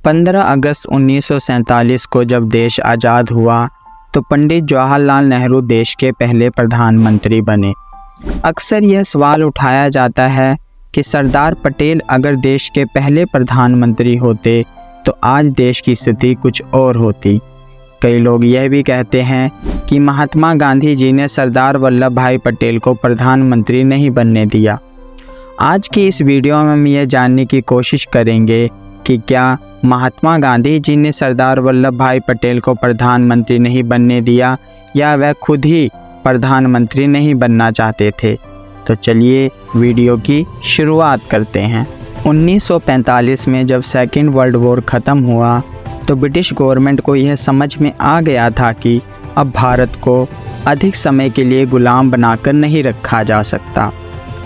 15 अगस्त 1947 को जब देश आज़ाद हुआ तो पंडित जवाहरलाल नेहरू देश के पहले प्रधानमंत्री बने। अक्सर यह सवाल उठाया जाता है कि सरदार पटेल अगर देश के पहले प्रधानमंत्री होते तो आज देश की स्थिति कुछ और होती। कई लोग यह भी कहते हैं कि महात्मा गांधी जी ने सरदार वल्लभ भाई पटेल को प्रधानमंत्री नहीं बनने दिया। आज की इस वीडियो में हम यह जानने की कोशिश करेंगे कि क्या महात्मा गांधी जी ने सरदार वल्लभ भाई पटेल को प्रधानमंत्री नहीं बनने दिया या वह खुद ही प्रधानमंत्री नहीं बनना चाहते थे। तो चलिए वीडियो की शुरुआत करते हैं। 1945 में जब सेकेंड वर्ल्ड वॉर ख़त्म हुआ तो ब्रिटिश गवर्नमेंट को यह समझ में आ गया था कि अब भारत को अधिक समय के लिए गुलाम बनाकर नहीं रखा जा सकता।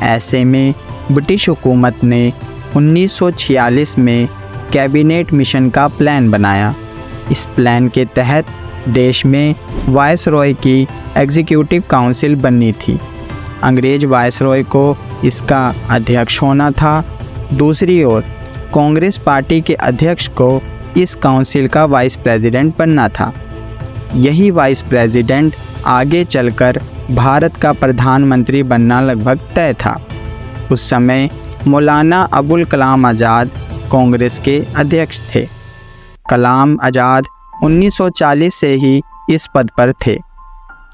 ऐसे में ब्रिटिश हुकूमत ने 1946 में कैबिनेट मिशन का प्लान बनाया। इस प्लान के तहत देश में वायसरॉय की एग्जीक्यूटिव काउंसिल बननी थी। अंग्रेज वायसरॉय को इसका अध्यक्ष होना था। दूसरी ओर कांग्रेस पार्टी के अध्यक्ष को इस काउंसिल का वाइस प्रेसिडेंट बनना था। यही वाइस प्रेसिडेंट आगे चलकर भारत का प्रधानमंत्री बनना लगभग तय था। उस समय मौलाना अबुल कलाम आज़ाद कांग्रेस के अध्यक्ष थे। कलाम आज़ाद 1940 से ही इस पद पर थे।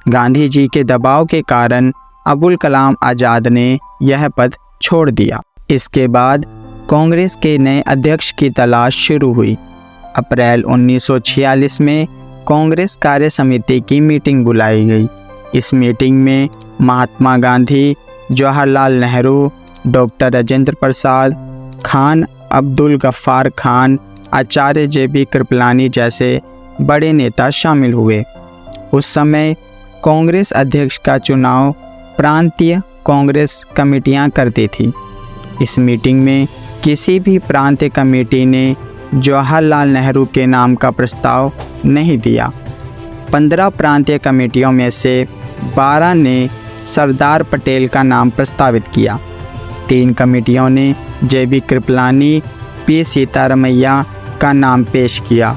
गांधी जी के दबाव के कारण अबुल कलाम आज़ाद ने यह पद छोड़ दिया। इसके बाद कांग्रेस के नए अध्यक्ष की तलाश शुरू हुई। अप्रैल 1946 में कांग्रेस कार्य समिति की मीटिंग बुलाई गई। इस मीटिंग में महात्मा गांधी, जवाहरलाल नेहरू, डॉक्टर राजेंद्र प्रसाद, खान अब्दुल गफ्फार खान, आचार्य JB कृपलानी जैसे बड़े नेता शामिल हुए। उस समय कांग्रेस अध्यक्ष का चुनाव प्रांतीय कांग्रेस कमेटियां करती थी। इस मीटिंग में किसी भी प्रांतीय कमेटी ने जवाहरलाल नेहरू के नाम का प्रस्ताव नहीं दिया। 15 प्रांतीय कमेटियों में से 12 ने सरदार पटेल का नाम प्रस्तावित किया। 3 कमेटियों ने JB कृपलानी, P सीतारमैया का नाम पेश किया।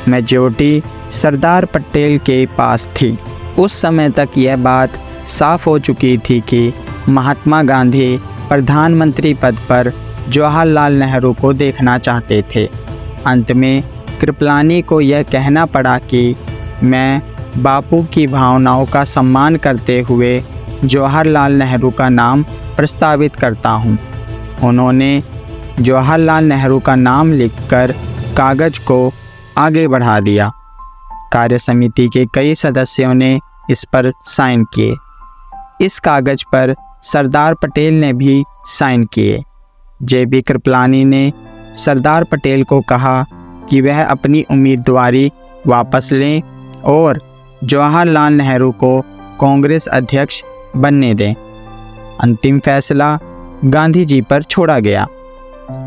मेजॉरिटी सरदार पटेल के पास थी। उस समय तक यह बात साफ हो चुकी थी कि महात्मा गांधी प्रधानमंत्री पद पर जवाहरलाल नेहरू को देखना चाहते थे। अंत में कृपलानी को यह कहना पड़ा कि मैं बापू की भावनाओं का सम्मान करते हुए जवाहरलाल नेहरू का नाम प्रस्तावित करता हूं। उन्होंने जवाहरलाल नेहरू का नाम लिखकर कागज़ को आगे बढ़ा दिया। कार्य समिति के कई सदस्यों ने इस पर साइन किए। इस कागज़ पर सरदार पटेल ने भी साइन किए। JB कृपलानी ने सरदार पटेल को कहा कि वह अपनी उम्मीदवारी वापस लें और जवाहरलाल नेहरू को कांग्रेस अध्यक्ष बनने दें। अंतिम फैसला गांधी जी पर छोड़ा गया।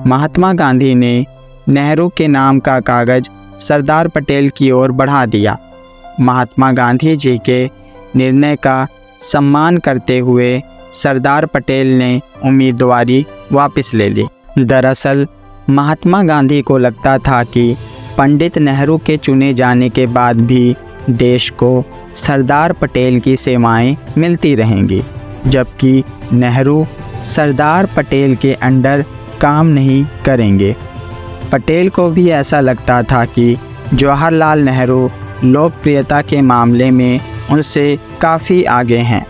महात्मा गांधी ने नेहरू के नाम का कागज़ सरदार पटेल की ओर बढ़ा दिया। महात्मा गांधी जी के निर्णय का सम्मान करते हुए सरदार पटेल ने उम्मीदवारी वापस ले ली। दरअसल महात्मा गांधी को लगता था कि पंडित नेहरू के चुने जाने के बाद भी देश को सरदार पटेल की सेवाएं मिलती रहेंगी, जबकि नेहरू सरदार पटेल के अंडर काम नहीं करेंगे। पटेल को भी ऐसा लगता था कि जवाहरलाल नेहरू लोकप्रियता के मामले में उनसे काफ़ी आगे हैं।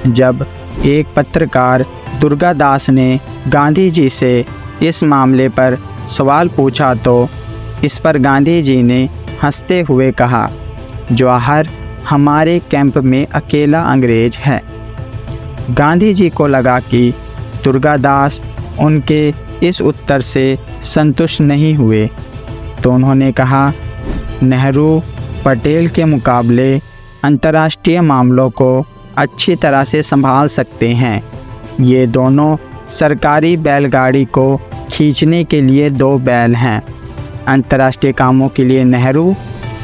जब एक पत्रकार दुर्गादास ने गांधी जी से इस मामले पर सवाल पूछा तो इस पर गांधी जी ने हंसते हुए कहा, जवाहर हमारे कैंप में अकेला अंग्रेज है। गांधी जी को लगा कि दुर्गादास उनके इस उत्तर से संतुष्ट नहीं हुए, तो उन्होंने कहा, नेहरू पटेल के मुकाबले अंतर्राष्ट्रीय मामलों को अच्छी तरह से संभाल सकते हैं। ये दोनों सरकारी बैलगाड़ी को खींचने के लिए 2 बैल हैं। अंतर्राष्ट्रीय कामों के लिए नेहरू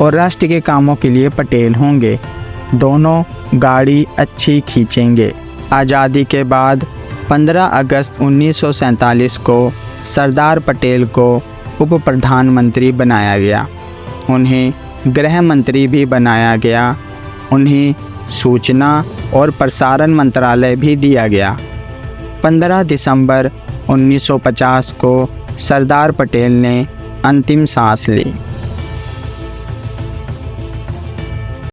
और राष्ट्र के कामों के लिए पटेल होंगे। दोनों गाड़ी अच्छी खींचेंगे। आज़ादी के बाद 15 अगस्त 1947 को सरदार पटेल को उप प्रधानमंत्री बनाया गया। उन्हें गृह मंत्री भी बनाया गया। उन्हें सूचना और प्रसारण मंत्रालय भी दिया गया। 15 दिसंबर 1950 को सरदार पटेल ने अंतिम सांस ली।